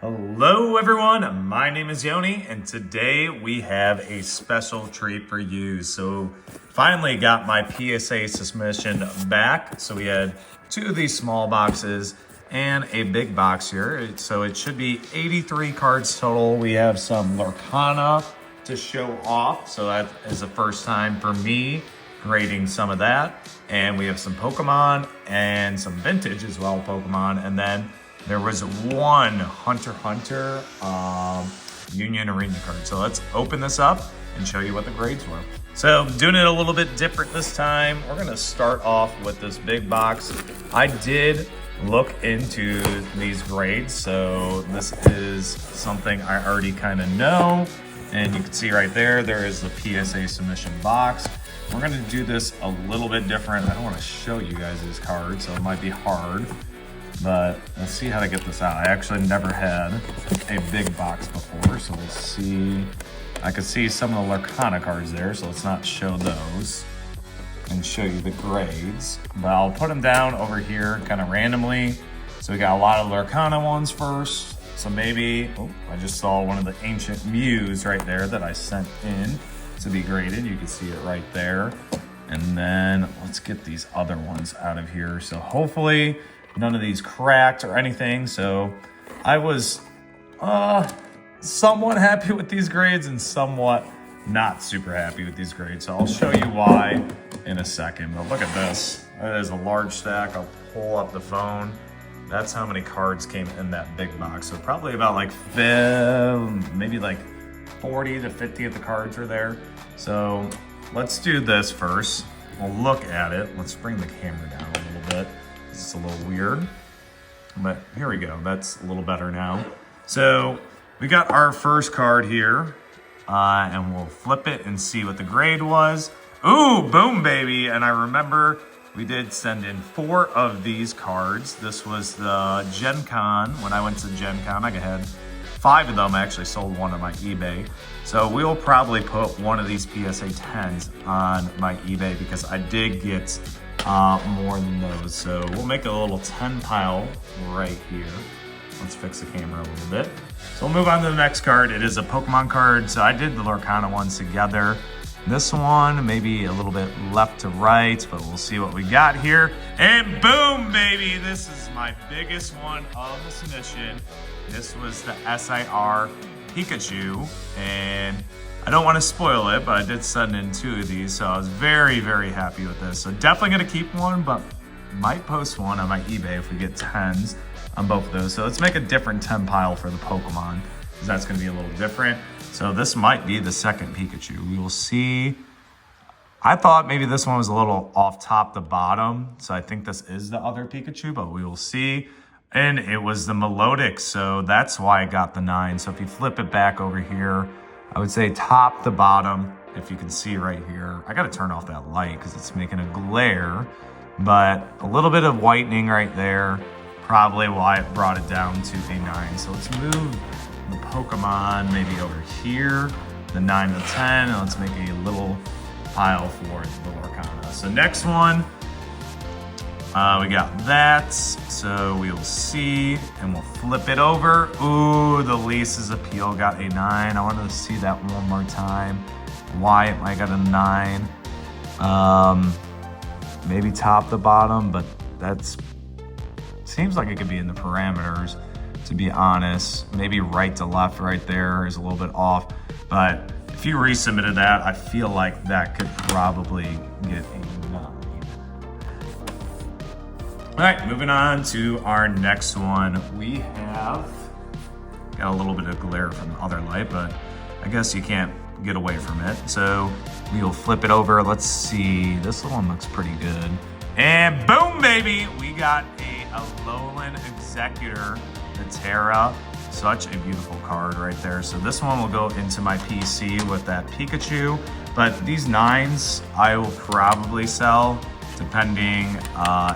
Hello everyone, my name is Yoni and today we have a special treat for you. So finally got my PSA submission back. So we had two of these small boxes and a big box here. So it should be 83 cards total. We have some Lorcana to show off. So that is the first time for me grading some of that. And we have some Pokemon and some vintage as well, Pokemon. And then there was one Hunter Union Arena card. So let's open this up and show you what the grades were. So doing it a little bit different this time. We're gonna start off with this big box. I did look into these grades. So this is something I already kind of know. And you can see right there, there is the PSA submission box. We're gonna do this a little bit different. I don't wanna show you guys these cards, so it might be hard. But let's see how to get this out. I actually never had a big box before, so we'll see. I can see some of the Lorcana cards there, so let's not show those and show you the grades. But I'll put them down over here kind of randomly. So we got a lot of Lorcana ones first. So maybe, oh, I just saw one of the Ancient Muse right there that I sent in to be graded. You can see it right there. And then let's get these other ones out of here. So hopefully none of these cracked or anything. So I was somewhat happy with these grades and somewhat not super happy with these grades. So I'll show you why in a second. But look at this. That is a large stack. I'll pull up the phone. That's how many cards came in that big box. So probably about like maybe like 40 to 50 of the cards are there. So let's do this first. We'll look at it. Let's bring the camera down a little bit. It's a little weird, but here we go. That's a little better now. So we got our first card here, and we'll flip it and see what the grade was. Ooh, boom, baby. And I remember we did send in 4 of these cards. This was the Gen Con. When I went to Gen Con, I had 5 of them. I actually sold one on my eBay. So we'll probably put one of these PSA 10s on my eBay because I did get more than those. So we'll make a little 10 pile right here. Let's fix the camera a little bit. So we'll move on to the next card. It is a Pokemon card. So I did the Lorcana ones together. This one, maybe a little bit left to right, but we'll see what we got here. And boom, baby. This is my biggest one of the submission. This was the SIR Pikachu, and I don't want to spoil it, but I did send in 2 of these, so I was very, very happy with this. So definitely going to keep one, but might post one on my eBay if we get 10s on both of those. So let's make a different 10 pile for the Pokemon, because that's going to be a little different. So this might be the second Pikachu. We will see. I thought maybe this one was a little off top to bottom, so I think this is the other Pikachu, but we will see. And it was the Melodic, so that's why I got the 9. So if you flip it back over here, I would say top to bottom, if you can see right here. I gotta turn off that light because it's making a glare, but a little bit of whitening right there, probably why it brought it down to a 9. So let's move the Pokemon maybe over here, the 9 to 10, and let's make a little pile for the Lorcana. So next one, we got that, so we will see, and we'll flip it over. Ooh, the Lisa's Appeal got a 9. I wanted to see that one more time. Why it might got a 9. Maybe top to bottom, but that's seems like it could be in the parameters, to be honest. Maybe right to left right there is a little bit off, but if you resubmitted that, I feel like that could probably get a 9. All right, moving on to our next one. We have got a little bit of glare from the other light, but I guess you can't get away from it. So we will flip it over. Let's see. This one looks pretty good. And boom, baby, we got a Alolan Executor, the Terra. Such a beautiful card right there. So this one will go into my PC with that Pikachu. But these 9s I will probably sell, depending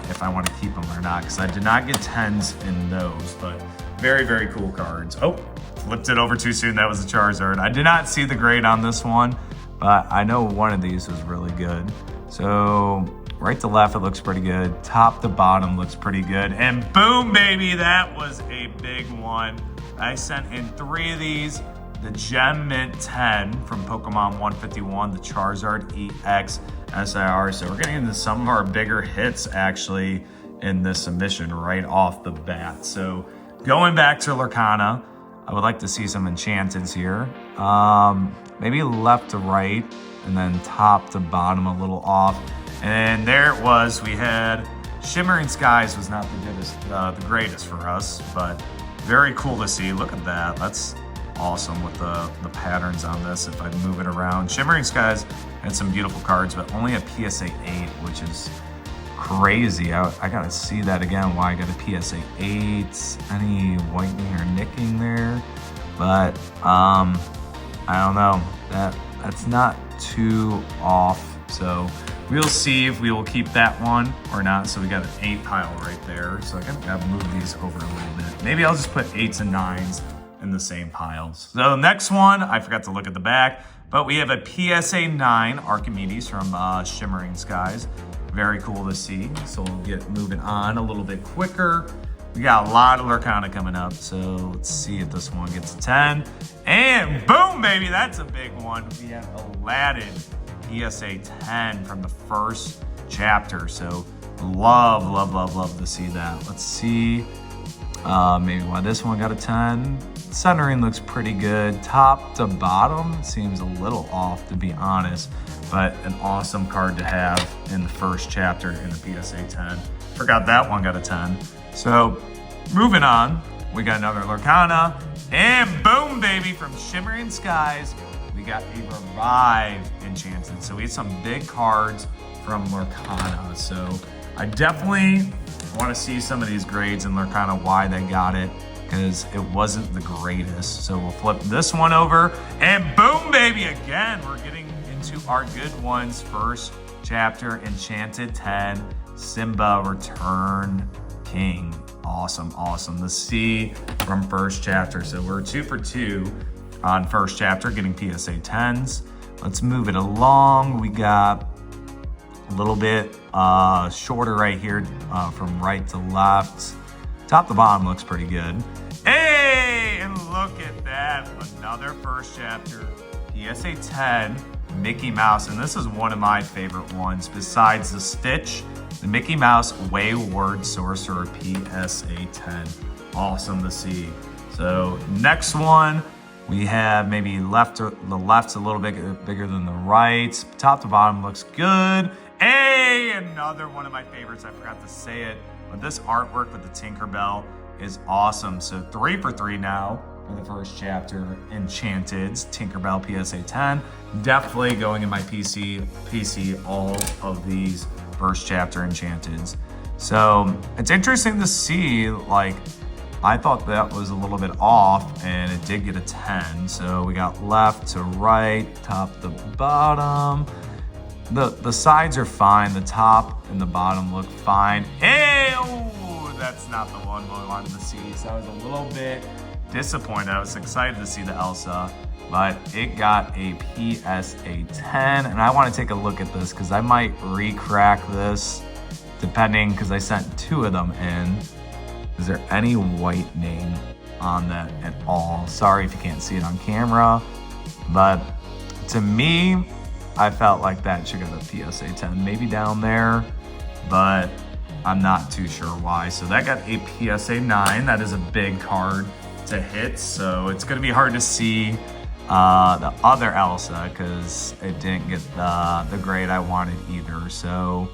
if I want to keep them or not, because I did not get 10s in those, but very, very cool cards. Oh, flipped it over too soon. That was the Charizard. I did not see the grade on this one, but I know one of these was really good. So Right to left, it looks pretty good. Top to bottom looks pretty good. And boom, baby, that was a big one. I sent in 3 of these. The Gem Mint 10 from Pokemon 151, the Charizard EX SIR. So we're getting into some of our bigger hits actually in this submission right off the bat. So going back to Lorcana, I would like to see some enchanteds here. Maybe left to right and then top to bottom a little off. And there it was. We had Shimmering Skies was not the greatest for us, but very cool to see. Look at that. That's awesome with the patterns on this. If I move it around, Shimmering Skies had some beautiful cards, but only a PSA 8, which is crazy. I gotta see that again, why I got a PSA 8. Any whitening or nicking there, but I don't know, that's not too off, so we'll see if we will keep that one or not. So we got an 8 pile right there, so I gotta move these over a little bit. Maybe I'll just put 8s and 9s in the same piles. So next one, I forgot to look at the back, but we have a PSA 9 Archimedes from Shimmering Skies. Very cool to see. So we'll get moving on a little bit quicker. We got a lot of Lorcana coming up, so let's see if this one gets a 10. And boom, baby, that's a big one. We have Aladdin PSA 10 from the first chapter. So love to see that. Let's see maybe why this one got a 10. Centering looks pretty good. Top to bottom seems a little off, to be honest, but an awesome card to have in the first chapter in the PSA 10. Forgot that one got a 10. So moving on, we got another Lorcana, and boom, baby, from Shimmering Skies, we got a Revive Enchanted. So we had some big cards from Lorcana. So I definitely want to see some of these grades in Lorcana, why they got it, because it wasn't the greatest. So we'll flip this one over, and boom, baby, again, we're getting into our good ones. First chapter, Enchanted 10, Simba Return King. Awesome to see from first chapter. So we're 2 for 2 on first chapter, getting PSA 10s. Let's move it along. We got a little bit shorter right here from right to left. Top to bottom looks pretty good. Hey, and look at that. Another first chapter, PSA 10, Mickey Mouse. And this is one of my favorite ones besides the Stitch, the Mickey Mouse Wayward Sorcerer PSA 10. Awesome to see. So next one, we have maybe the left's a little bit bigger than the right. Top to bottom looks good. Hey, another one of my favorites. I forgot to say it, but this artwork with the Tinkerbell is awesome. So 3 for 3 now for the first chapter, Enchanteds, Tinkerbell PSA 10. Definitely going in my PC all of these first chapter Enchanteds. So it's interesting to see, like, I thought that was a little bit off, and it did get a 10. So we got left to right, top to bottom. The sides are fine. The top and the bottom look fine. Ew, that's not the one we wanted to see. So I was a little bit disappointed. I was excited to see the Elsa, but it got a PSA 10. And I want to take a look at this because I might re-crack this depending, because I sent 2 of them in. Is there any whitening on that at all? Sorry if you can't see it on camera, but to me, I felt like that should go to PSA 10, maybe down there, but I'm not too sure why. So that got a PSA 9. That is a big card to hit, so it's gonna be hard to see the other Elsa because it didn't get the grade I wanted either. So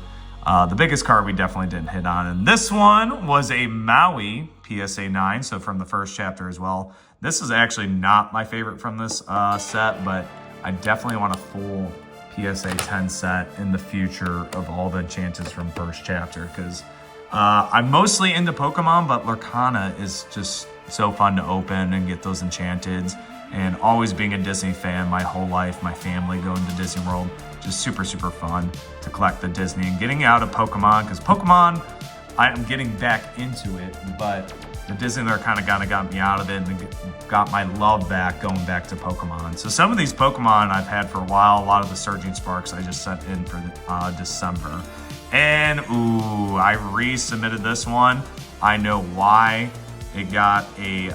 the biggest card we definitely didn't hit on. And this one was a Maui PSA 9, so from the first chapter as well. This is actually not my favorite from this set, but I definitely want a full PSA 10 set in the future of all the enchantments from first chapter, because I'm mostly into Pokemon, but Lorcana is just so fun to open and get those enchanteds. And always being a Disney fan my whole life, my family going to Disney World, just super fun to collect the Disney and getting out of Pokemon, because Pokemon, I'm getting back into it, but the Disney Lorcana kind of got me out of it and got my love back going back to Pokemon. So some of these Pokemon I've had for a while, a lot of the Surging Sparks I just sent in for December. And ooh, I resubmitted this one. I know why. It got a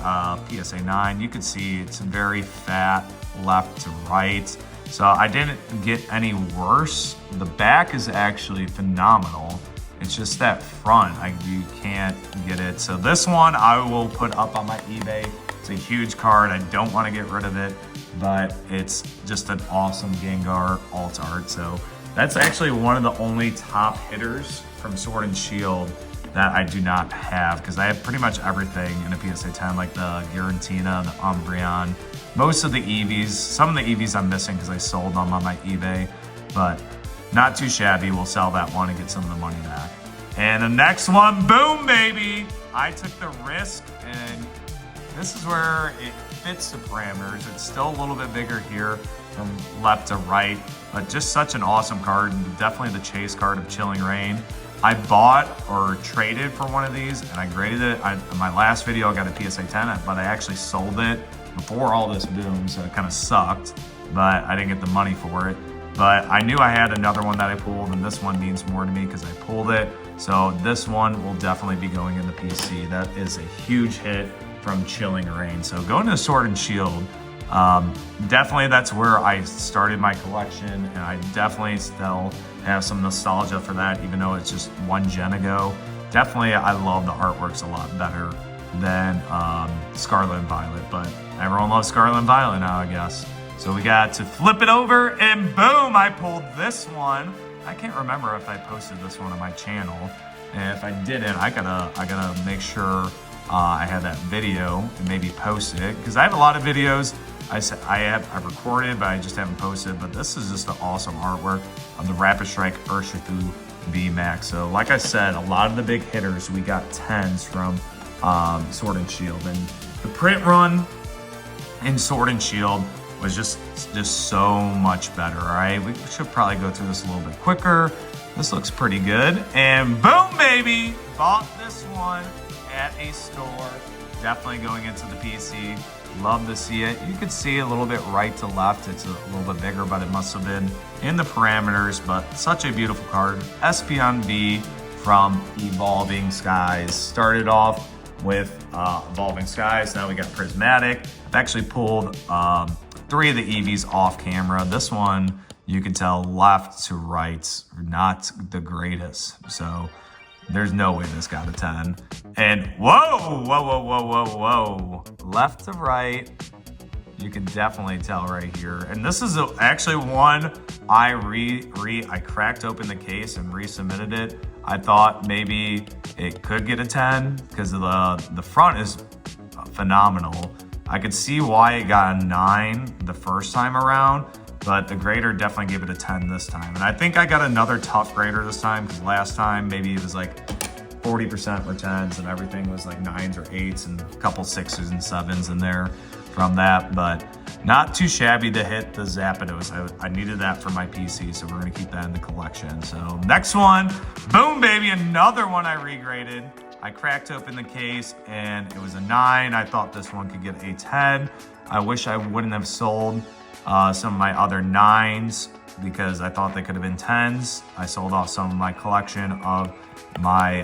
PSA 9. You can see it's very fat left to right. So I didn't get any worse. The back is actually phenomenal. It's just that front, you can't get it. So this one I will put up on my eBay. It's a huge card. I don't want to get rid of it, but it's just an awesome Gengar alt art. So that's actually one of the only top hitters from Sword and Shield that I do not have, because I have pretty much everything in a PSA 10, like the Giratina, the Umbreon, most of the EVs. Some of the EVs I'm missing because I sold them on my eBay, but not too shabby. We'll sell that one and get some of the money back. And the next one, boom, baby. I took the risk, and this is where it fits the parameters. It's still a little bit bigger here from left to right, but just such an awesome card. Definitely the chase card of Chilling Reign. I bought or traded for one of these, and I graded it. In my last video, I got a PSA 10, but I actually sold it before all this boom, so it kind of sucked, but I didn't get the money for it. But I knew I had another one that I pulled, and this one means more to me because I pulled it. So this one will definitely be going in the PC. That is a huge hit from Chilling Reign. So going to Sword and Shield, definitely that's where I started my collection, and I definitely still have some nostalgia for that, even though it's just one gen ago. Definitely, I love the artwork's a lot better than Scarlet and Violet, but everyone loves Scarlet and Violet now, I guess. So we got to flip it over, and boom, I pulled this one. I can't remember if I posted this one on my channel, and if I didn't, I gotta make sure I have that video and maybe post it, because I have a lot of videos I've recorded, but I just haven't posted. But this is just an awesome artwork of the Rapid Strike Urshifu VMAX. So like I said, a lot of the big hitters, we got 10s from Sword and Shield. And the print run in Sword and Shield was just so much better, all right? We should probably go through this a little bit quicker. This looks pretty good. And boom, baby! Bought this one at a store. Definitely going into the PC. Love to see it. You can see a little bit right to left. It's a little bit bigger, but it must have been in the parameters. But such a beautiful card. Espeon V from Evolving Skies. Started off with Evolving Skies. Now we got Prismatic. I've actually pulled 3 of the EVs off camera. This one, you can tell left to right, not the greatest. So there's no way this got a 10. And whoa, whoa, whoa, whoa, whoa, whoa. Left to right, you can definitely tell right here. And this is actually one I cracked open the case and resubmitted it. I thought maybe it could get a 10 because of the front is phenomenal. I could see why it got a 9 the first time around, but the grader definitely gave it a 10 this time. And I think I got another tough grader this time, because last time maybe it was like 40% were 10s and everything was like 9s or 8s and a couple 6s and 7s in there from that. But not too shabby to hit the Zapdos. I needed that for my PC, so we're gonna keep that in the collection. So next one, boom, baby, another one I regraded. I cracked open the case and it was a 9. I thought this one could get a 10. I wish I wouldn't have sold some of my other 9s because I thought they could have been 10s. I sold off some of my collection of my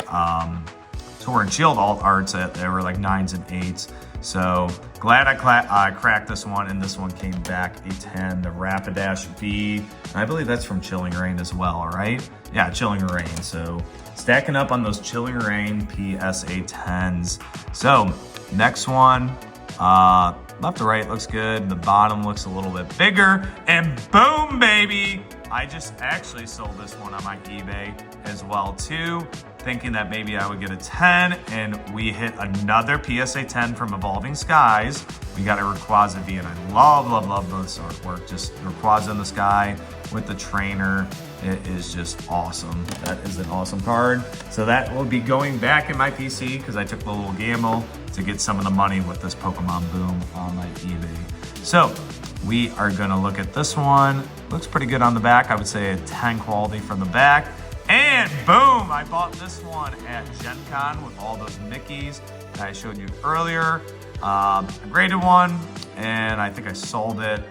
Sword and Shield alt arts that they were like 9s and 8s. So glad I cracked this one, and this one came back a 10, the Rapidash V. I believe that's from Chilling Reign as well, all right? Yeah, Chilling Reign. So stacking up on those Chilling Reign PSA 10s. So next one, left to right looks good. The bottom looks a little bit bigger, and boom, baby! I just actually sold this one on my eBay as well too, thinking that maybe I would get a 10, and we hit another PSA 10 from Evolving Skies. We got a Rayquaza V, and I love this artwork. Just Rayquaza in the sky with the trainer. It is just awesome. That is an awesome card. So that will be going back in my PC because I took the little gamble to get some of the money with this Pokemon Boom on my eBay. So we are gonna look at this one. Looks pretty good on the back. I would say a 10 quality from the back. And boom, I bought this one at Gen Con with all those Mickeys that I showed you earlier. A graded one, and I think I sold it.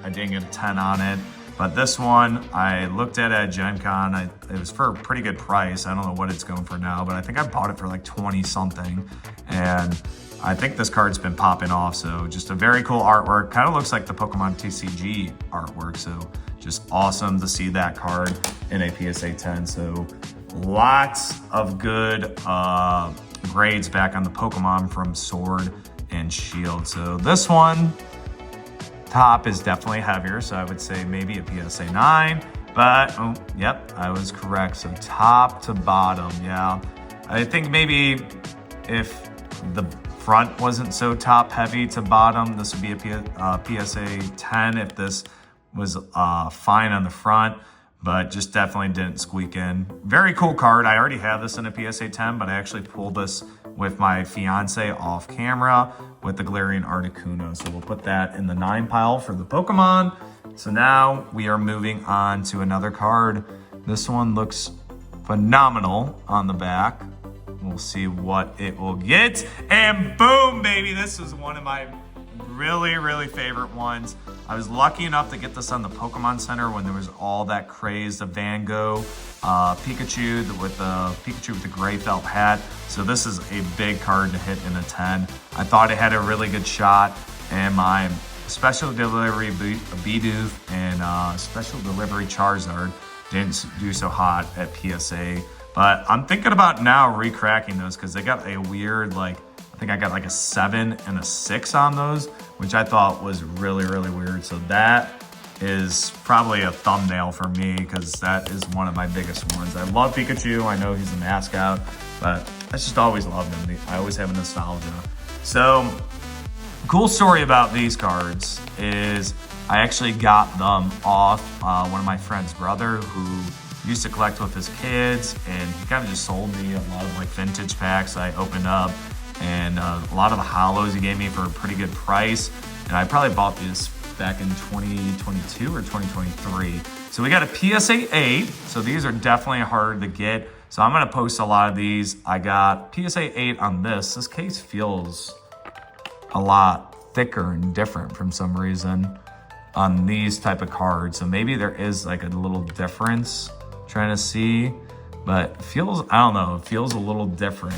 I didn't get a 10 on it, But this one, I looked at Gen Con. It was for a pretty good price. I don't know what it's going for now, but I think I bought it for like 20 something. And I think this card's been popping off. So just a very cool artwork. Kind of looks like the Pokemon TCG artwork. So just awesome to see that card in a PSA 10. So lots of good grades back on the Pokemon from Sword and Shield. So this one, top is definitely heavier, so I would say maybe a PSA 9, but oh, yep, I was correct. So top to bottom, yeah. I think maybe if the front wasn't so top heavy to bottom, this would be a PSA 10 if this was fine on the front, but just definitely didn't squeak in. Very cool card. I already have this in a PSA 10, but I actually pulled this with my fiance off camera with the Galarian Articuno. So we'll put that in the 9 pile for the Pokemon. So now we are moving on to another card. This one looks phenomenal on the back. We'll see what it will get. And boom, baby, this is one of my really favorite ones. I was lucky enough to get this on the Pokemon Center when there was all that craze, the Van Gogh Pikachu with the gray felt hat. So this is a big card to hit in a 10. I thought it had a really good shot, and my special delivery Bidoof and special delivery Charizard didn't do so hot at PSA. But I'm thinking about now recracking those because they got a weird, like, I think I got like a 7 and a 6 on those, which I thought was really weird. So that is probably a thumbnail for me because that is one of my biggest ones. I love Pikachu. I know he's a mascot, but I just always loved him. I always have a nostalgia. So cool story about these cards is I actually got them off one of my friend's brother who used to collect with his kids, and he kind of just sold me a lot of like vintage packs I opened up, and a lot of the hollows he gave me for a pretty good price. And I probably bought these back in 2022 or 2023. So we got a PSA 8. So these are definitely hard to get. So I'm gonna post a lot of these. I got PSA 8 on this. This case feels a lot thicker and different from some reason on these type of cards. So maybe there is like a little difference trying to see, but it feels, I don't know, it feels a little different,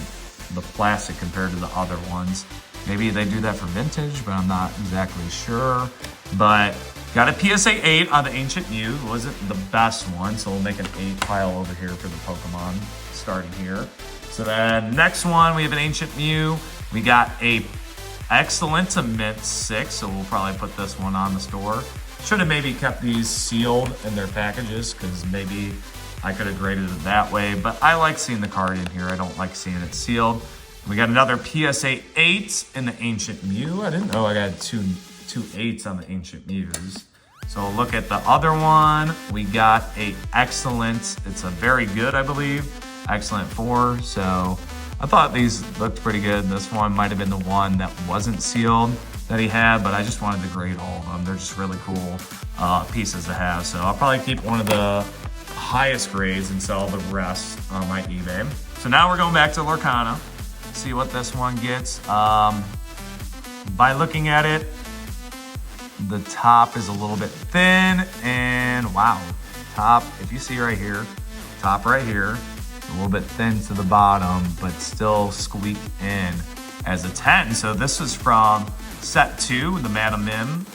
the plastic compared to the other ones. Maybe they do that for vintage, but I'm not exactly sure. But got a PSA 8 on the Ancient Mew. It wasn't the best one, so we'll make an 8 pile over here for the Pokemon, starting here. So then next one, we have an Ancient Mew. We got a Excellent to Mint 6, so we'll probably put this one on the store. Should have maybe kept these sealed in their packages because maybe I could have graded it that way, but I like seeing the card in here. I don't like seeing it sealed. We got another PSA 8 in the Ancient Mew. I didn't know I got two 8s on the Ancient Mews. So look at the other one. We got a Excellent. It's a very good, I believe. Excellent 4. So I thought these looked pretty good. This one might have been the one that wasn't sealed that he had, but I just wanted to grade all of them. They're just really cool pieces to have. So I'll probably keep one of the highest grades and sell the rest on my eBay. So now we're going back to Lorcana. See what this one gets. By looking at it, the top is a little bit thin, and wow, top, if you see right here, top right here, a little bit thin to the bottom, but still squeak in as a 10. So this is from set 2, the Madam Mim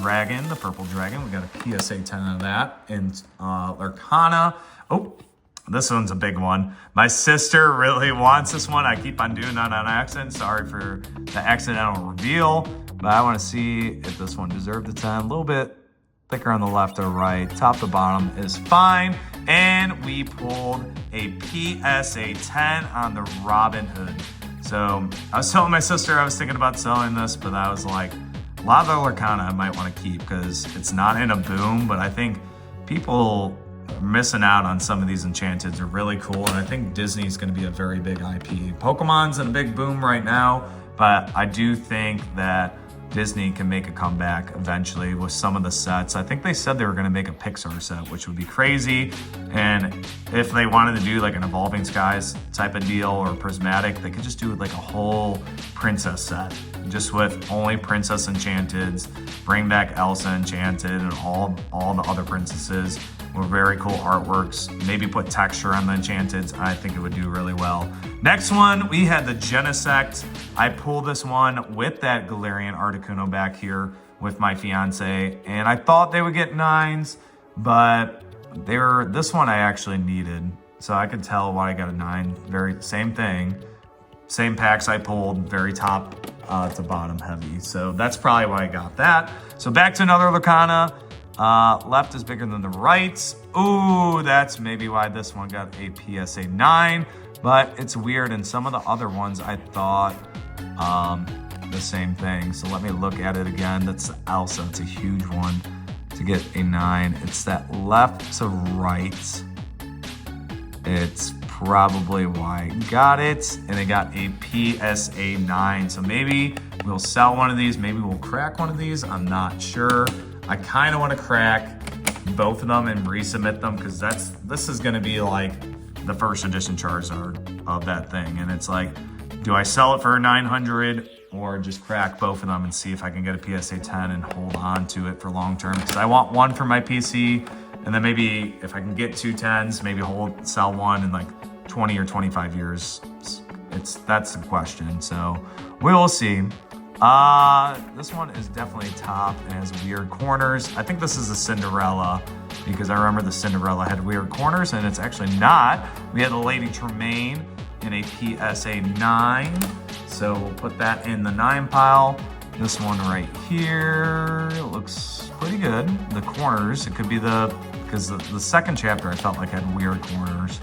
Dragon, the purple dragon. We got a PSA 10 of that in Lorcana. Oh, this one's a big one. My sister really wants this one. I keep on doing that on accident. Sorry for the accidental reveal, but I want to see if this one deserved the 10. A little bit thicker on the left or right. Top to bottom is fine. And we pulled a PSA 10 on the Robin Hood. So I was telling my sister I was thinking about selling this, but I was like, a lot of the Lorcana I might want to keep because it's not in a boom, but I think people are missing out on some of these enchanteds. Are really cool, and I think Disney's going to be a very big IP. Pokemon's in a big boom right now, but I do think that Disney can make a comeback eventually with some of the sets. I think they said they were going to make a Pixar set, which would be crazy. And if they wanted to do like an Evolving Skies type of deal or prismatic, they could just do like a whole princess set, just with only Princess Enchanteds, bring back Elsa Enchanted and all the other princesses with very cool artworks. Maybe put texture on the Enchanteds. I think it would do really well. Next one, we had the Genesect. I pulled this one with that Galarian Articuno back here with my fiance, and I thought they would get 9s, but this one I actually needed. So I could tell why I got a 9. Very same thing. Same packs I pulled, very top to bottom heavy. So that's probably why I got that. So back to another Lorcana. Left is bigger than the right. Ooh, that's maybe why this one got a PSA 9. But it's weird. And some of the other ones I thought the same thing. So let me look at it again. That's Elsa. It's a huge one to get a 9. It's that left to right. It's probably why I got it. And it got a PSA 9. So maybe we'll sell one of these. Maybe we'll crack one of these. I'm not sure. I kind of want to crack both of them and resubmit them because this is going to be like the first edition Charizard of that thing. And it's like, do I sell it for 900 or just crack both of them and see if I can get a PSA 10 and hold on to it for long term? Because I want one for my PC, and then maybe if I can get 2 10s, maybe sell one in like 20 or 25 years. That's the question. So we will see. This one is definitely top and has weird corners. I think this is a Cinderella because I remember the Cinderella had weird corners, and it's actually not. We had a Lady Tremaine in a PSA 9. So we'll put that in the 9 pile. This one right here looks pretty good. The corners, it could be because the second chapter I felt like had weird corners.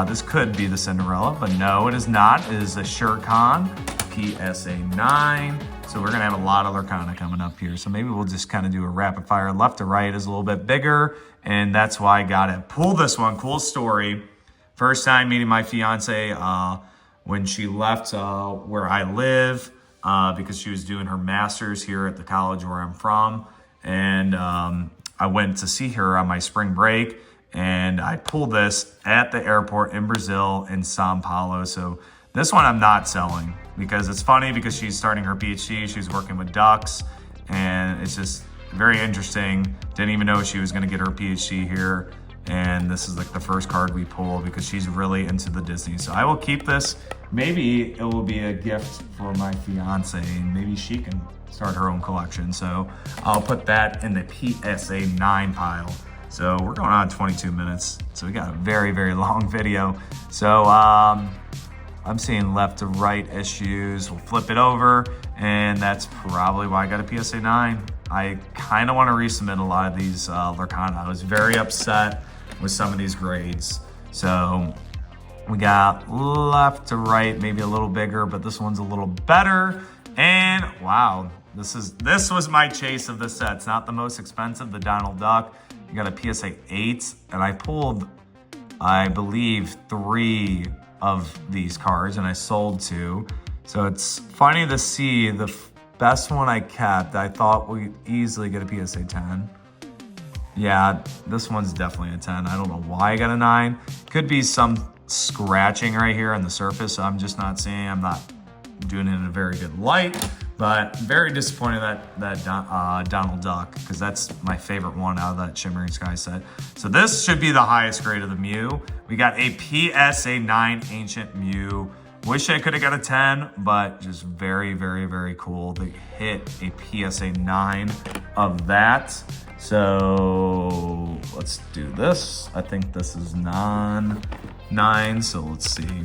This could be the Cinderella, but no, it is not. It is a Shurkan PSA 9. So we're gonna have a lot of Lorcana coming up here. So maybe we'll just kind of do a rapid fire. Left to right is a little bit bigger, and that's why I got it. Pull this one, cool story. First time meeting my fiance when she left where I live because she was doing her master's here at the college where I'm from. And I went to see her on my spring break, and I pulled this at the airport in Brazil in Sao Paulo. So this one I'm not selling because it's funny because she's starting her PhD. She's working with ducks, and it's just very interesting. Didn't even know she was going to get her PhD here. And this is like the first card we pull because she's really into the Disney. So I will keep this. Maybe it will be a gift for my fiance, and maybe she can start her own collection. So I'll put that in the PSA 9 pile. So we're going on 22 minutes. So we got a very, very long video. So I'm seeing left to right issues. We'll flip it over, and that's probably why I got a PSA 9. I kind of want to resubmit a lot of these Lorcana. I was very upset with some of these grades. So we got left to right, maybe a little bigger, but this one's a little better. And wow, this was my chase of the set. It's not the most expensive, the Donald Duck. You got a PSA 8, and I pulled, I believe, 3 of these cards, and I sold 2. So it's funny to see the best one I kept. I thought we'd easily get a PSA 10. Yeah, this one's definitely a 10. I don't know why I got a 9. Could be some scratching right here on the surface. So I'm just not seeing. I'm not doing it in a very good light, but very disappointed that Donald Duck, because that's my favorite one out of that Shimmering Sky set. So this should be the highest grade of the Mew. We got a PSA 9 Ancient Mew. Wish I could have got a 10, but just very, very, very cool to hit a PSA 9 of that. So let's do this. I think this is non-9, so let's see.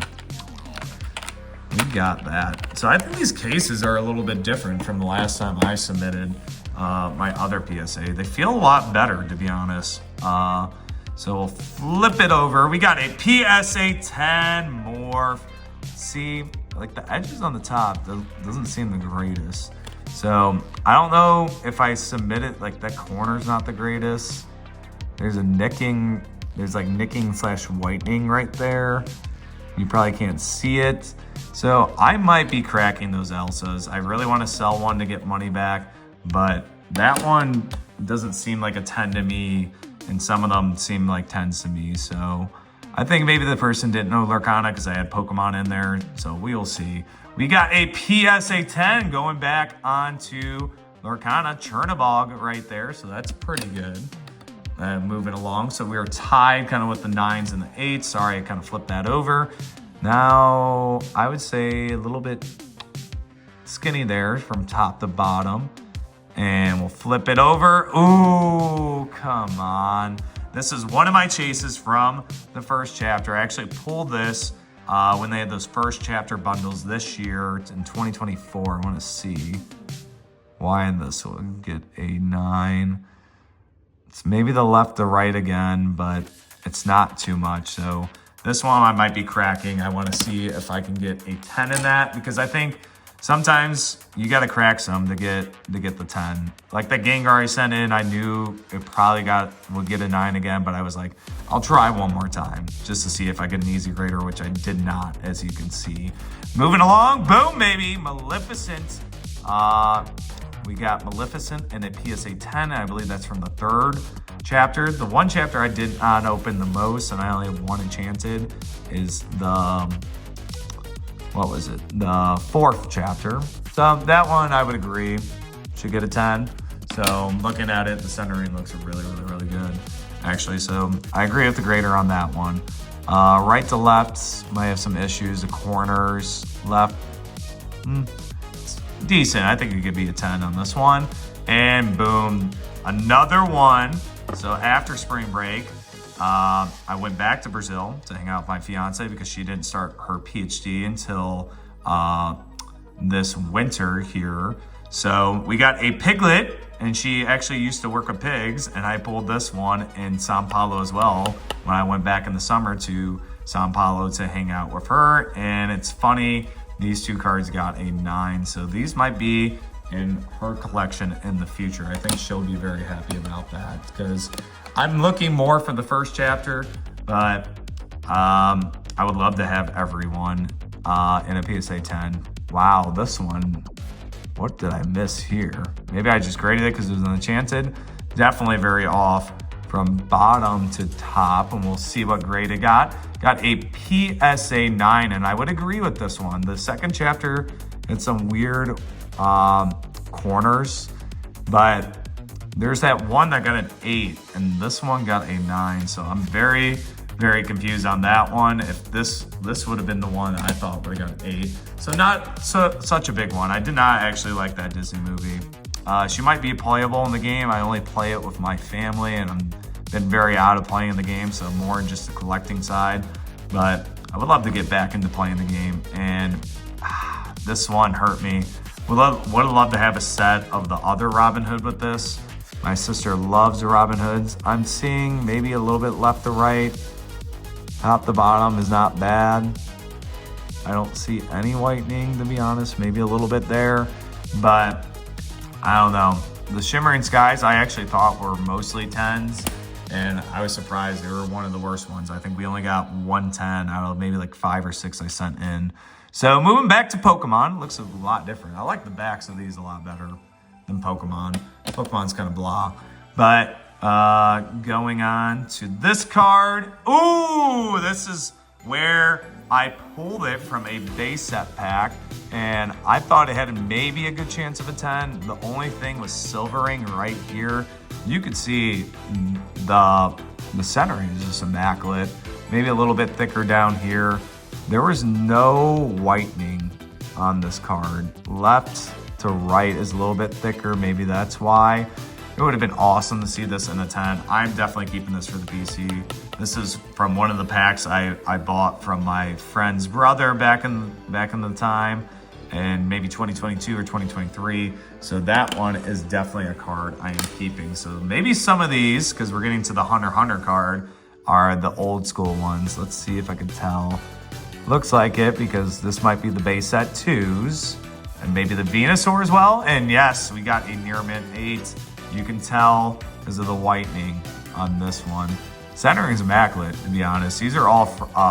We got that. So I think these cases are a little bit different from the last time I submitted my other PSA. They feel a lot better, to be honest. So we'll flip it over. We got a PSA 10 Morph. See, like the edges on the top doesn't seem the greatest. So I don't know if I submit it, like that corner's not the greatest. There's like nicking / whitening right there. You probably can't see it. So I might be cracking those Elsas. I really want to sell one to get money back, but that one doesn't seem like a 10 to me, and some of them seem like 10s to me. So I think maybe the person didn't know Lorcana because I had Pokemon in there. So we'll see. We got a PSA 10 going back onto Lorcana, Chernabog right there. So that's pretty good. Moving along. So we were tied kind of with the 9s and the 8s. Sorry, I kind of flipped that over. Now, I would say a little bit skinny there from top to bottom. And we'll flip it over. Ooh, come on. This is one of my chases from the first chapter. I actually pulled this when they had those first chapter bundles this year in 2024. I want to see why this will get a 9. It's maybe the left to right again, but it's not too much. So this one I might be cracking. I want to see if I can get a 10 in that, because I think sometimes you got to crack some to get the 10. Like the Gengar I sent in, I knew it probably would get a 9 again, but I was like, I'll try one more time just to see if I get an easy grader, which I did not, as you can see. Moving along, boom, baby, Maleficent. We got Maleficent and a PSA 10. I believe that's from the 3rd chapter. The one chapter I did not open the most, and I only have one enchanted, is the, what was it? The 4th chapter. So that one I would agree should get a 10. So looking at it, the centering looks really, really, really good, actually. So I agree with the grader on that one. Right to left might have some issues. The corners, left, decent. I think it could be a 10 on this one. And boom, another one. So after spring break, I went back to Brazil to hang out with my fiance because she didn't start her PhD until this winter here. So we got a piglet, and she actually used to work with pigs, and I pulled this one in Sao Paulo as well when I went back in the summer to Sao Paulo to hang out with her. And it's funny, these two cards got a 9, so these might be in her collection in the future. I think she'll be very happy about that, because I'm looking more for the first chapter, but I would love to have everyone in a PSA 10. Wow, this one, what did I miss here? Maybe I just graded it because it was enchanted. Definitely very off from bottom to top, and we'll see what grade it got. Got a PSA 9, and I would agree with this one. The second chapter had some weird corners, but there's that one that got an 8, and this one got a 9. So I'm very, very confused on that one. If this would have been the one I thought would have got an 8. So not such a big one. I did not actually like that Disney movie. She might be playable in the game. I only play it with my family, and I'm been very out of playing the game, so more in just the collecting side. But I would love to get back into playing the game, and this one hurt me. Would have loved to have a set of the other Robin Hood with this. My sister loves the Robin Hoods. I'm seeing maybe a little bit left to right. Top to bottom is not bad. I don't see any whitening, to be honest. Maybe a little bit there, but I don't know. The Shimmering Skies I actually thought were mostly 10s, and I was surprised they were one of the worst ones. I think we only got 110 out of maybe like 5 or 6 I sent in. So moving back to Pokemon, looks a lot different. I like the backs of these a lot better than Pokemon. Pokemon's kind of blah. But going on to this card. Ooh, this is where I pulled it from a base set pack, and I thought it had maybe a good chance of a 10. The only thing was silvering right here. You could see the centering is just immaculate. Maybe a little bit thicker down here. There was no whitening on this card. Left to right is a little bit thicker. Maybe that's why. It would have been awesome to see this in a 10. I'm definitely keeping this for the PC. This is from one of the packs I bought from my friend's brother back in the time, and maybe 2022 or 2023. So that one is definitely a card I am keeping. So maybe some of these, because we're getting to the Hunter x Hunter card, are the old school ones. Let's see if I can tell. Looks like it, because this might be the base set 2s, and maybe the Venusaur as well. And yes, we got a near mint 8. You can tell because of the whitening on this one. Centering is immaculate, to be honest. These are all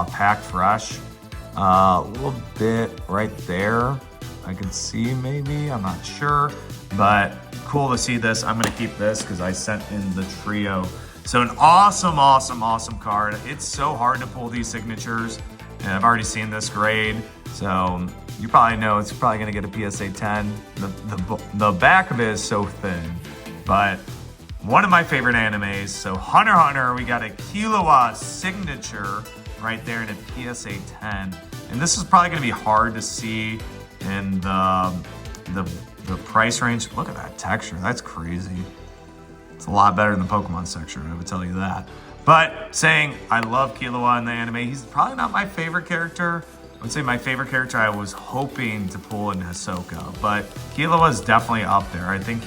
packed fresh. A little bit right there. I can see maybe, I'm not sure, but cool to see this. I'm gonna keep this because I sent in the trio. So an awesome, awesome, awesome card. It's so hard to pull these signatures, and I've already seen this grade. So you probably know it's probably gonna get a PSA 10. The back of it is so thin, but one of my favorite animes. So Hunter x Hunter, we got a Killua signature right there in a PSA 10. And this is probably gonna be hard to see in the price range. Look at that texture, that's crazy. It's a lot better than the Pokemon section, I would tell you that. But saying I love Killua in the anime, he's probably not my favorite character. I would say my favorite character I was hoping to pull in Hisoka, but Killua is definitely up there. I think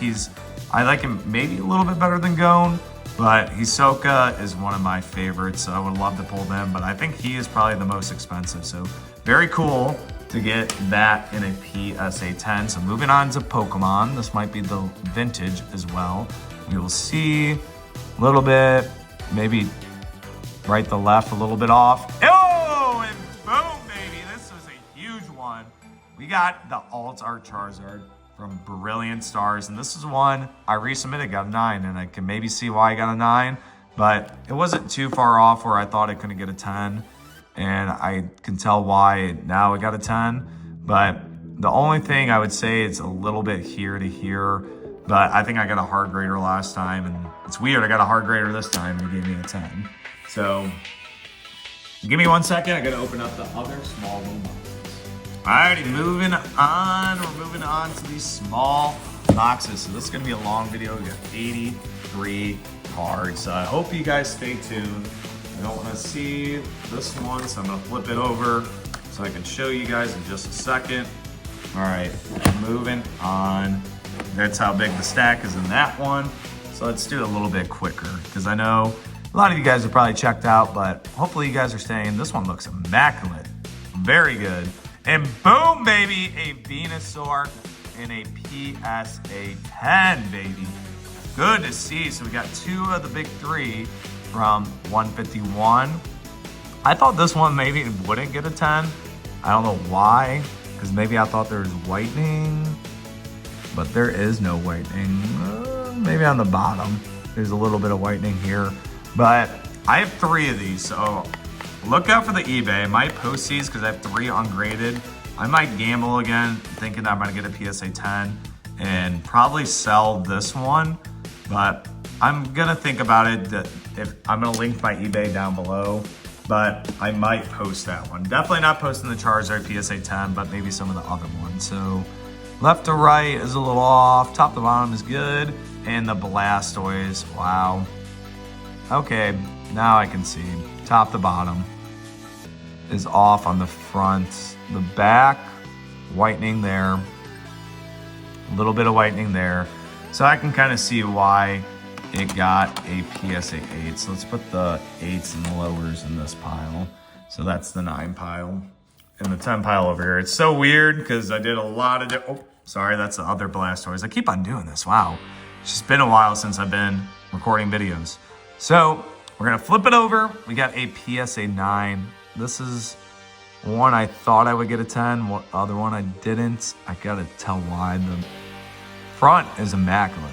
I like him maybe a little bit better than Gon, but Hisoka is one of my favorites, so I would love to pull them, but I think he is probably the most expensive. So very cool to get that in a PSA 10. So moving on to Pokemon, this might be the vintage as well. We will see a little bit, maybe right to left, a little bit off. Oh, and boom, baby, this was a huge one. We got the Alt Art Charizard from Brilliant Stars, and this is one I resubmitted, got a 9, and I can maybe see why I got a 9, but it wasn't too far off where I thought I couldn't get a 10, and I can tell why now I got a 10, but the only thing I would say it's a little bit here to here, but I think I got a hard grader last time, and it's weird, I got a hard grader this time, and it gave me a 10. So, give me 1 second, I gotta open up the other small little boxes. Alrighty, moving on. We're moving on to these small boxes. So this is gonna be a long video. We got 83 cards. So I hope you guys stay tuned. I don't wanna see this one, so I'm gonna flip it over so I can show you guys in just a second. All right, moving on. That's how big the stack is in that one. So let's do it a little bit quicker because I know a lot of you guys are probably checked out, but hopefully you guys are staying. This one looks immaculate, very good. And boom, baby, a Venusaur in a PSA 10, baby. Good to see. So we got 2 of the big 3 from 151. I thought this one maybe wouldn't get a 10. I don't know why, because maybe I thought there was whitening, but there is no whitening. Maybe on the bottom, there's a little bit of whitening here. But I have 3 of these, so look out for the eBay. I might post these because I have 3 ungraded. I might gamble again, thinking that I'm gonna get a PSA 10 and probably sell this one. But I'm gonna think about it. If I'm gonna link my eBay down below, but I might post that one. Definitely not posting the Charizard PSA 10, but maybe some of the other ones. So left to right is a little off. Top to bottom is good. And the Blastoise, wow. Okay, now I can see. Top to bottom is off on the front. The back, whitening there. A little bit of whitening there. So I can kind of see why it got a PSA 8. So let's put the 8s and the lowers in this pile. So that's the 9 pile. And the 10 pile over here. It's so weird because I did a lot of... Oh, sorry, that's the other Blastoise. I keep on doing this, wow. It's just been a while since I've been recording videos. So we're gonna flip it over. We got a PSA 9. This is one I thought I would get a 10. What other one I didn't. I gotta tell why. The front is immaculate.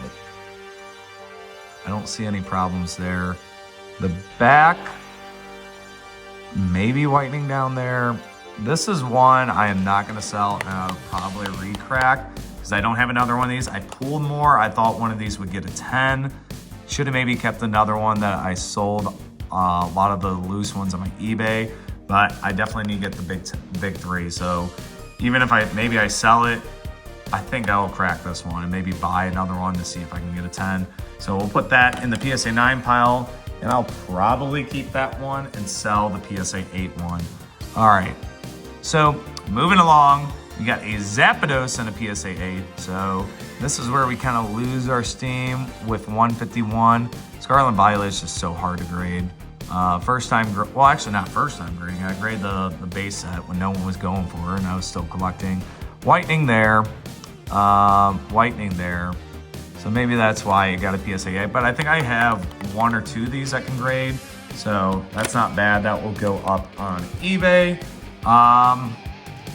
I don't see any problems there. The back, maybe whitening down there. This is one I am not gonna sell and I'll probably re-crack because I don't have another one of these. I pulled more. I thought one of these would get a 10. Should have maybe kept another one that I sold a lot of the loose ones on my eBay, but I definitely need to get the big 3. So even if maybe I sell it, I think I will crack this one and maybe buy another one to see if I can get a 10. So we'll put that in the PSA 9 pile and I'll probably keep that one and sell the PSA 8 one. All right, so moving along, we got a Zapdos and a PSA 8. So this is where we kind of lose our steam with 151. Scarlet and Violet is just so hard to grade. First time, well actually not first time grading. I graded the base set when no one was going for it and I was still collecting. Whitening there, whitening there. So maybe that's why you got a PSA 8, but I think I have 1 or 2 of these I can grade. So that's not bad, that will go up on eBay.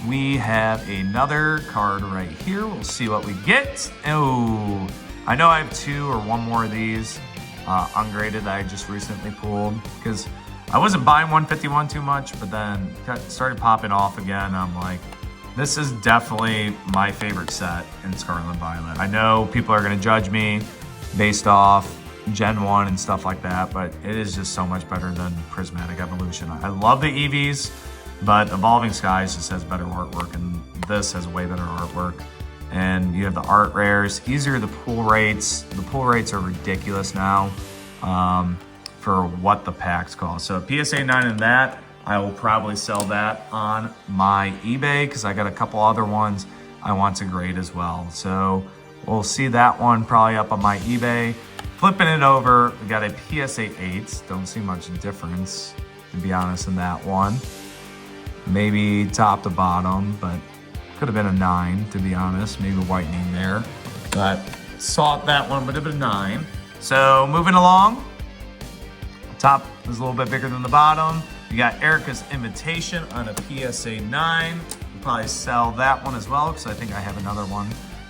We have another card right here. We'll see what we get. Oh, I know I have 2 or 1 more of these ungraded that I just recently pulled because I wasn't buying 151 too much, but then started popping off again. I'm like, this is definitely my favorite set in Scarlet and Violet. I know people are going to judge me based off Gen 1 and stuff like that, but it is just so much better than Prismatic Evolution. I love the EVs, but Evolving Skies just has better artwork, and this has way better artwork. And you have the art rares, easier the pull rates. The pull rates are ridiculous now for what the packs cost. So PSA 9 and that, I will probably sell that on my eBay because I got a couple other ones I want to grade as well. So we'll see that one probably up on my eBay. Flipping it over, we got a PSA 8. Don't see much difference, to be honest, in that one. Maybe top to bottom, but could have been a 9, to be honest. Maybe whitening there, but saw that one would have been a 9. So moving along, top is a little bit bigger than the bottom. You got Erica's Invitation on a PSA 9. We'll probably sell that one as well because I think I have another one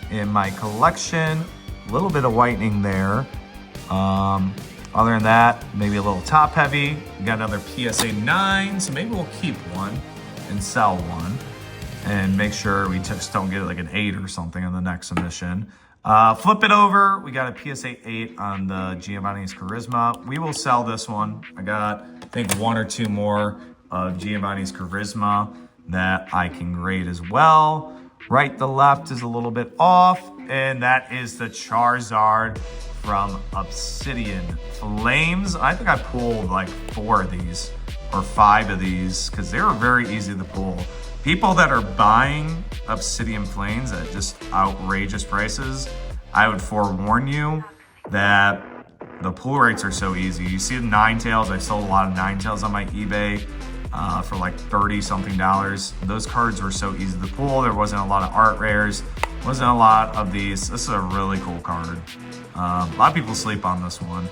in my collection. A little bit of whitening there. Other than that, maybe a little top heavy. We got another PSA 9, so maybe we'll keep one and sell one and make sure we just don't get like an 8 or something in the next submission. Flip it over. We got a PSA 8 on the Giovanni's Charisma. We will sell this one. I got, I think, 1 or 2 more of Giovanni's Charisma that I can grade as well. Right to left is a little bit off, and that is the Charizard from Obsidian Flames. I think I pulled like 4 of these or 5 of these because they were very easy to pull. People that are buying Obsidian Flames at just outrageous prices, I would forewarn you that the pull rates are so easy. You see the Ninetales, I sold a lot of Ninetales on my eBay for like $30-something. Those cards were so easy to pull. There wasn't a lot of art rares, wasn't a lot of these. This is a really cool card. A lot of people sleep on this one,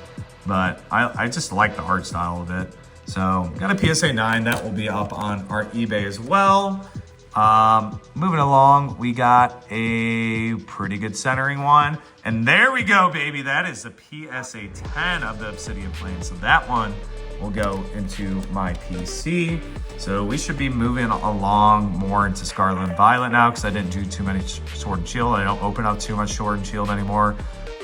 but I just like the art style of it. So got a PSA 9 that will be up on our eBay as well. Moving along, we got a pretty good centering one. And there we go, baby. That is the PSA 10 of the Obsidian Flame. So that one will go into my PC. So we should be moving along more into Scarlet and Violet now because I didn't do too many Sword and Shield. I don't open up too much Sword and Shield anymore.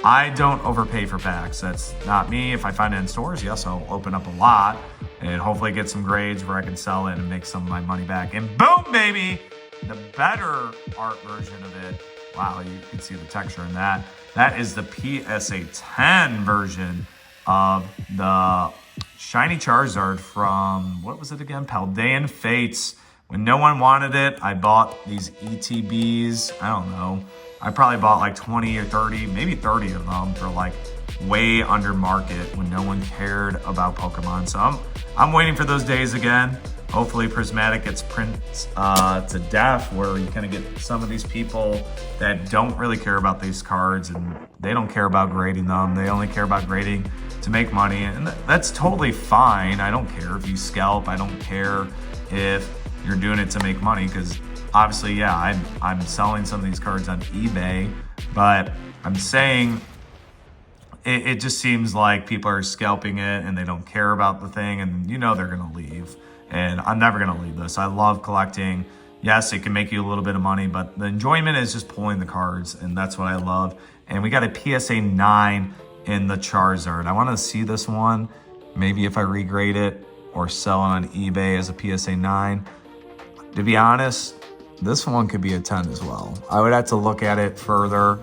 I don't overpay for packs. That's not me. If I find it in stores, yes, I'll open up a lot and hopefully get some grades where I can sell it and make some of my money back. And boom, baby, the better art version of it. Wow, you can see the texture in that. That is the PSA 10 version of the Shiny Charizard from, what was it again? Paldean Fates. When no one wanted it, I bought these ETBs. I don't know. I probably bought like 20 or 30, maybe 30 of them for like way under market when no one cared about Pokemon. So I'm waiting for those days again. Hopefully Prismatic gets print to death where you kind of get some of these people that don't really care about these cards and they don't care about grading them. They only care about grading to make money, and that's totally fine. I don't care if you scalp. I don't care if you're doing it to make money because obviously, yeah, I'm selling some of these cards on eBay, but I'm saying it just seems like people are scalping it and they don't care about the thing, and you know they're gonna leave. And I'm never gonna leave this. I love collecting. Yes, it can make you a little bit of money, but the enjoyment is just pulling the cards, and that's what I love. And we got a PSA 9 in the Charizard. I want to see this one. Maybe if I regrade it or sell it on eBay as a PSA 9. To be honest, this one could be a 10 as well. I would have to look at it further.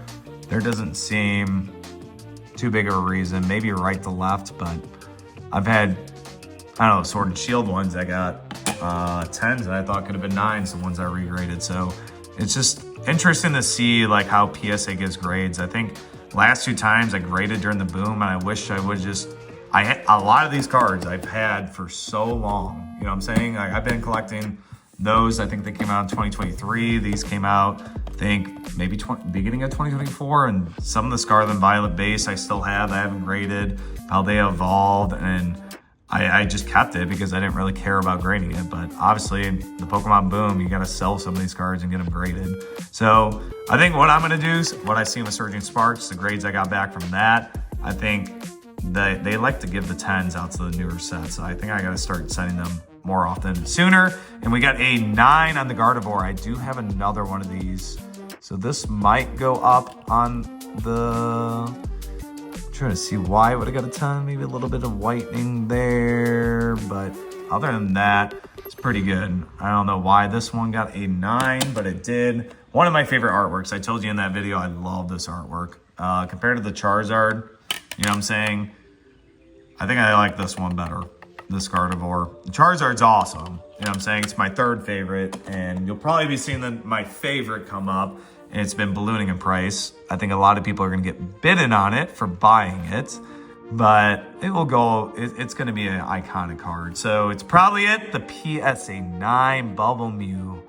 There doesn't seem too big of a reason. Maybe right to left, but I've had, I don't know, Sword and Shield ones I got 10s that I thought could have been 9s, the ones I regraded. So it's just interesting to see like how PSA gives grades. I think last 2 times I graded during the boom, and I wish I would just, I had a lot of these cards I've had for so long. You know what I'm saying? I've been collecting those. I think they came out in 2023. These came out, I think, maybe beginning of 2024. And some of the Scarlet and Violet base I still have. I haven't graded. Paldea Evolved and I just kept it because I didn't really care about grading it. But obviously, the Pokemon Boom, you got to sell some of these cards and get them graded. So I think what I'm going to do is what I see with Surging Sparks, the grades I got back from that, I think they like to give the 10s out to the newer sets. So I think I got to start sending them more often sooner. And we got a 9 on the Gardevoir. I do have another one of these. So this might go up on the... Trying to see why I would have got a 10, maybe a little bit of whitening there, but other than that, it's pretty good. I don't know why this one got a 9, but it did. One of my favorite artworks. I told you in that video, I love this artwork. Compared to the Charizard, you know what I'm saying? I think I like this one better, this Gardevoir. The Charizard's awesome. You know what I'm saying? It's my third favorite, and you'll probably be seeing my favorite come up. And it's been ballooning in price. I think a lot of people are gonna get bidden on it for buying it, but it will go, it's gonna be an iconic card. So it's probably it, the PSA 9 Bubble Mew.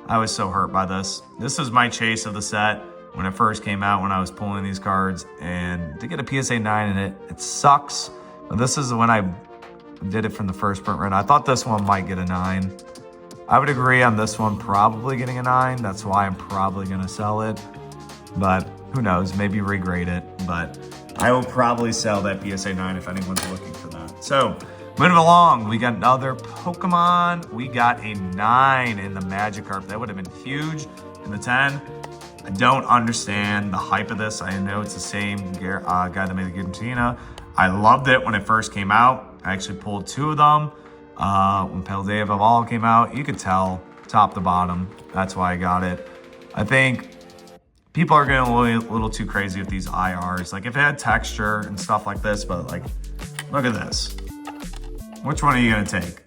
I was so hurt by this. This was my chase of the set when it first came out, when I was pulling these cards, and to get a PSA 9 in it, it sucks. But this is when I did it from the first print run. I thought this one might get a 9. I would agree on this one probably getting a 9. That's why I'm probably going to sell it. But who knows? Maybe regrade it. But I will probably sell that PSA 9 if anyone's looking for that. So moving along, we got another Pokemon. We got a 9 in the Magikarp. That would have been huge in the 10. I don't understand the hype of this. I know it's the same guy that made the Giratina. I loved it when it first came out. I actually pulled 2 of them. When Paldea Evolve came out, you could tell top to bottom. That's why I got it. I think people are getting a little too crazy with these IRs. Like if it had texture and stuff like this, but like, look at this. Which one are you gonna take?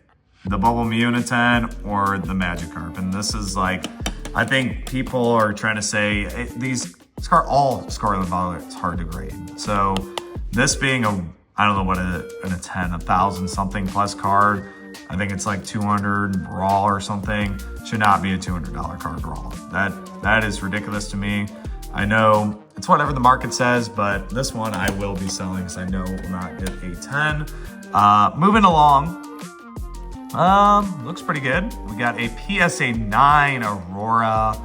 The Bubble Mew in a 10 or the Magikarp? And this is like, I think people are trying to say all Scarlet and Violet, it's hard to grade. So this being I don't know what in a 10, 1,000 something plus card. I think it's like 200 raw or something. Should not be a $200 card raw. That is ridiculous to me. I know it's whatever the market says, but this one I will be selling because I know it will not get a 10. Moving along. Looks pretty good. We got a PSA 9 Aurora.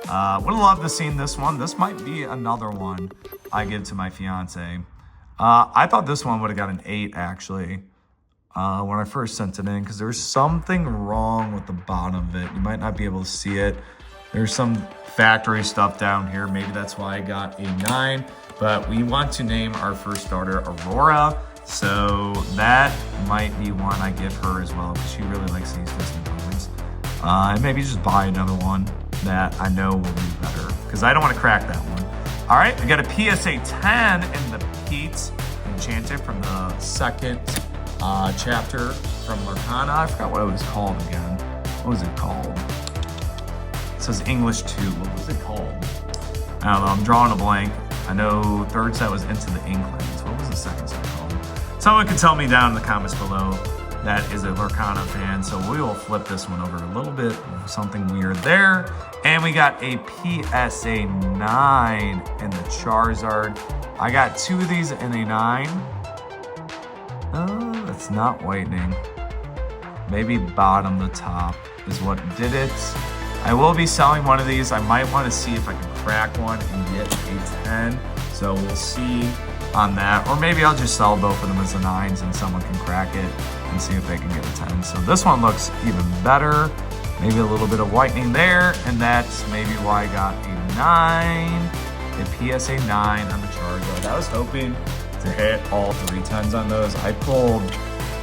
Would have loved to have seen this one. This might be another one I give to my fiance. I thought this one would have got an 8 actually when I first sent it in because there's something wrong with the bottom of it. You might not be able to see it. There's some factory stuff down here. Maybe that's why I got a 9. But we want to name our first starter Aurora. So that might be one I give her as well because she really likes these Disney cards. And maybe just buy another one that I know will be better because I don't want to crack that one. All right, we got a PSA 10 in the Pete Enchanted from the second chapter from Lorcana. I forgot what it was called again. What was it called? It says English 2. What was it called? I don't know. I'm drawing a blank. I know third set was Into the Inklings. What was the second set called? Someone can tell me down in the comments below that is a Lorcana fan. So we will flip this one over a little bit. Something weird there. And we got a PSA 9 in the Charizard. I got 2 of these in a 9. Oh, that's not whitening. Maybe bottom to top is what did it. I will be selling one of these. I might want to see if I can crack one and get a 10. So we'll see on that. Or maybe I'll just sell both of them as the 9s and someone can crack it and see if they can get a 10. So this one looks even better. Maybe a little bit of whitening there, and that's maybe why I got a 9, a PSA 9 on the Charizard. I was hoping to hit all 3 10s on those. I pulled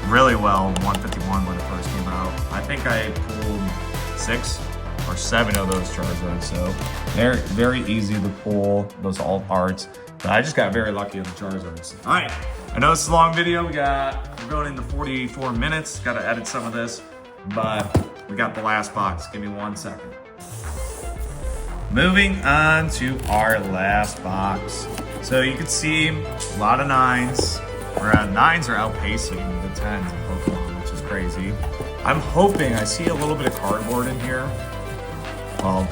really well 151 when it first came out. I think I pulled 6 or 7 of those Charizards, so they're very easy to pull, those alt arts. But I just got very lucky with the Charizards. All right, I know this is a long video. We're going into 44 minutes. Got to edit some of this, but we got the last box. Give me 1 second. Moving on to our last box. So you can see a lot of 9s. Where 9s are outpacing the 10s in Pokemon, which is crazy. I'm hoping I see a little bit of cardboard in here. Well,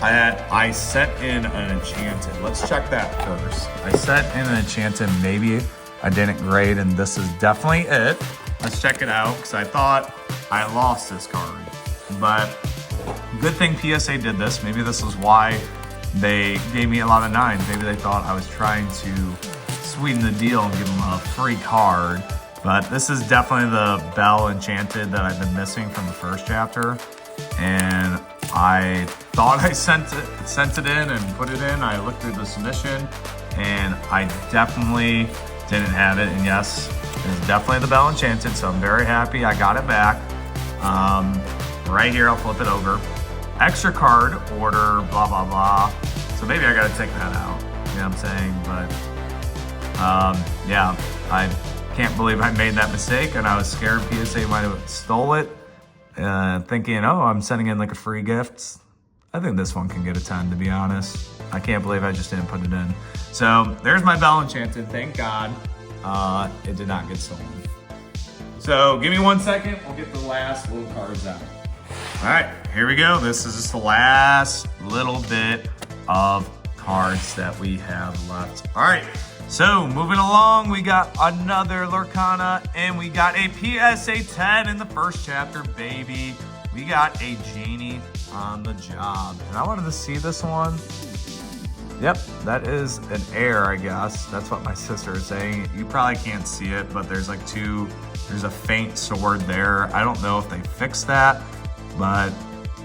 I sent in an Enchanted. Let's check that first. I sent in an Enchanted. Maybe I didn't grade, and this is definitely it. let's check it out, because I thought I lost this card. But good thing PSA did this. Maybe this is why they gave me a lot of 9s. Maybe they thought I was trying to sweeten the deal and give them a free card. But this is definitely the Bell Enchanted that I've been missing from the first chapter. And I thought I sent it in and put it in. I looked through the submission and I definitely didn't have it. And yes, it's definitely the Bell Enchanted, so I'm very happy I got it back. Right here, I'll flip it over. Extra card, order, blah, blah, blah. So maybe I gotta take that out, you know what I'm saying? But yeah, I can't believe I made that mistake, and I was scared PSA might have stole it, thinking, oh, I'm sending in like a free gift. I think this one can get a 10, to be honest. I can't believe I just didn't put it in. So there's my Bell Enchanted, thank God. It did not get stolen. So give me 1 second, we'll get the last little cards out. All right, here we go. This is just the last little bit of cards that we have left. All right, so moving along, we got another Lorcana, and we got a PSA 10 in the first chapter, baby. We got a genie on the job. And I wanted to see this one. Yep, that is an air, I guess. That's what my sister is saying. You probably can't see it, but there's like there's a faint sword there. I don't know if they fixed that, but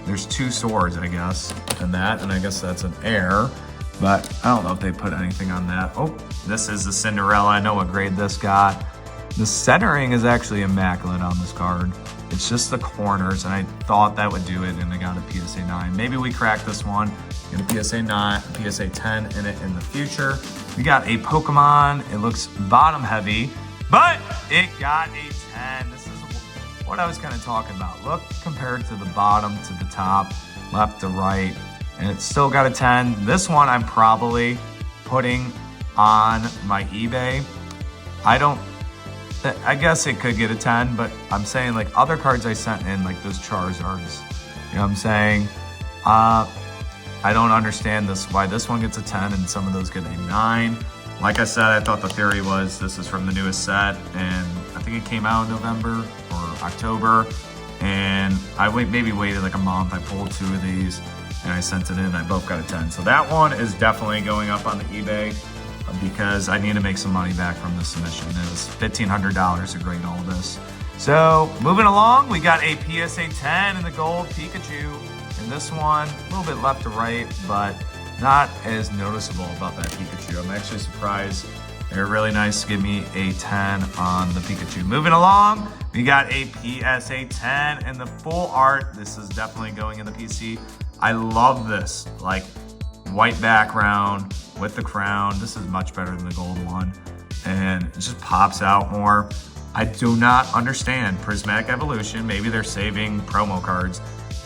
there's 2 swords, I guess, and I guess that's an air, but I don't know if they put anything on that. Oh, this is the Cinderella. I know what grade this got. The centering is actually immaculate on this card. It's just the corners, and I thought that would do it, and I got a PSA 9. Maybe we crack this one, get a PSA 9, PSA 10 in it in the future. We got a Pokemon. It looks bottom heavy, but it got a 10. This is what I was kind of talking about. Look, compared to the bottom to the top, left to right, and it's still got a 10. This one I'm probably putting on my eBay. I guess it could get a 10, but I'm saying like other cards I sent in, like those Charizards, you know what I'm saying? I don't understand why this one gets a 10 and some of those get a 9. Like I said, I thought the theory was this is from the newest set, and I think it came out in November or October, and I maybe waited like a month. I pulled 2 of these and I sent it in, and I both got a 10. So that one is definitely going up on the eBay because I need to make some money back from this submission. It was $1,500 to grade all this. So moving along, we got a PSA 10 in the gold Pikachu. And this one, a little bit left to right, but not as noticeable about that Pikachu. I'm actually surprised. They're really nice to give me a 10 on the Pikachu. Moving along, we got a PSA 10 and the full art. This is definitely going in the PC. I love this, like white background with the crown. This is much better than the gold one, and it just pops out more. I do not understand Prismatic Evolution. Maybe they're saving promo cards.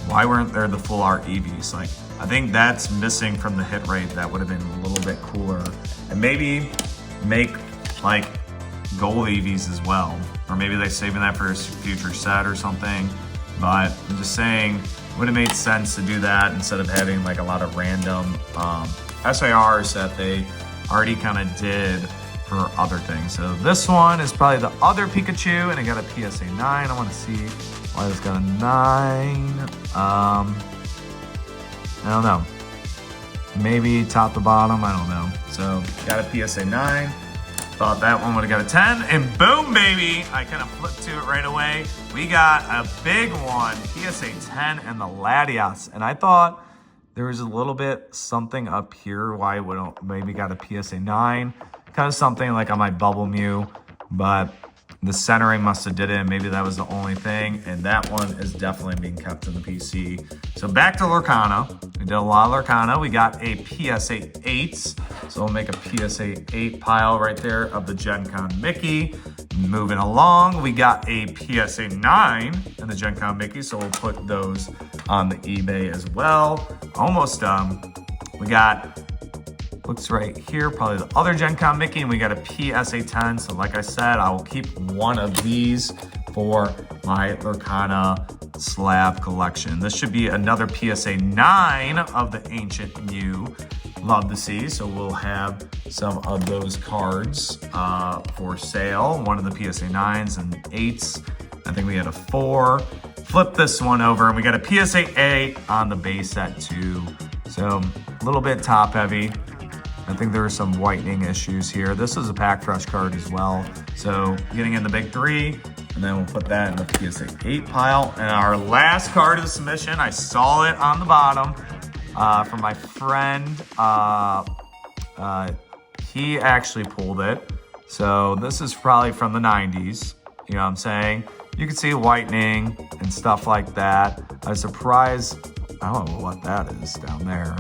Why weren't there the full art EVs? Like, I think that's missing from the hit rate. That would have been a little bit cooler. And maybe make like gold EVs as well. Or maybe they're saving that for a future set or something. But I'm just saying, it would have made sense to do that instead of having like a lot of random SIRs that they already kind of did for other things. So this one is probably the other Pikachu, and it got a PSA 9. I want to see why this got a 9. I don't know. Maybe top to bottom, I don't know. So got a PSA 9. Thought that one would have got a 10, and boom, baby! I kind of flipped to it right away. We got a big one, PSA 10 and the Latias. And I thought there was a little bit something up here why it would have maybe got a PSA 9. Kind of something like on my Bubble Mew, but the centering must have did it, and maybe that was the only thing, and that one is definitely being kept in the PC. So back to Lorcana. We did a lot of Lorcana. We got a PSA 8, so we'll make a PSA 8 pile right there of the Gen Con Mickey. Moving along, we got a PSA 9 and the Gen Con Mickey, so we'll put those on the eBay as well. Almost done. We got, looks right here, probably the other Gen Con Mickey, and we got a PSA 10. So like I said, I will keep one of these for my Lorcana slab collection. This should be another PSA 9 of the Ancient New. Love to see. So we'll have some of those cards for sale. One of the PSA 9s and 8s. I think we had a 4. Flip this one over and we got a PSA 8 on the base set too. So a little bit top heavy. I think there are some whitening issues here. This is a pack fresh card as well. So getting in the big 3, and then we'll put that in the PSA 8 pile. And our last card of the submission, I saw it on the bottom from my friend. He actually pulled it. So this is probably from the 90s. You know what I'm saying? You can see whitening and stuff like that. I was surprised. I don't know what that is down there.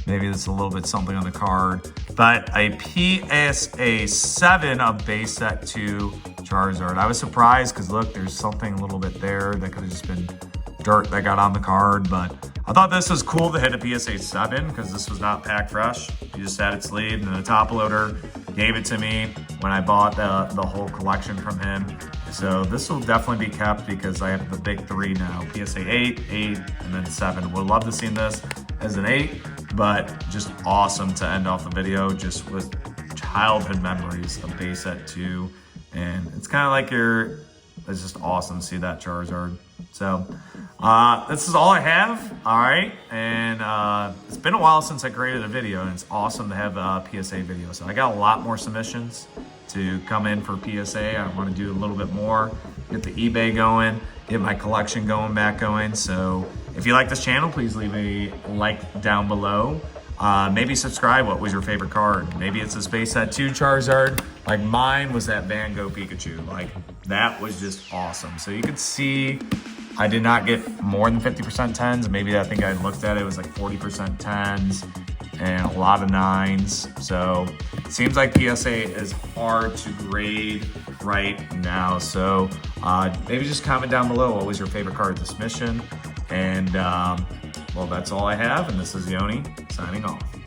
Maybe there's a little bit something on the card. But a PSA 7 of base set 2 Charizard. I was surprised because look, there's something a little bit there that could have just been dirt that got on the card. But I thought this was cool to hit a PSA 7 because this was not pack fresh. You just had it sleeved, and the top loader gave it to me when I bought the whole collection from him. So this will definitely be kept because I have the big 3 now. PSA 8, 8, and then 7. Would love to see this as an 8, but just awesome to end off the video just with childhood memories of base set 2. And it's kind of like it's just awesome to see that Charizard. So this is all I have. All right. And it's been a while since I created a video, and it's awesome to have a PSA video. So I got a lot more submissions to come in for PSA. I want to do a little bit more, get the eBay going, get my collection back going. So if you like this channel, please leave a like down below. Maybe subscribe. What was your favorite card? Maybe it's a Space Set 2 Charizard. Like mine was that Van Gogh Pikachu. Like that was just awesome. So you could see I did not get more than 50% 10s. Maybe I think I looked at it, it was like 40% 10s and a lot of 9s. So it seems like PSA is hard to grade right now. So maybe just comment down below what was your favorite card of this mission. And well, that's all I have. And this is Yoni signing off.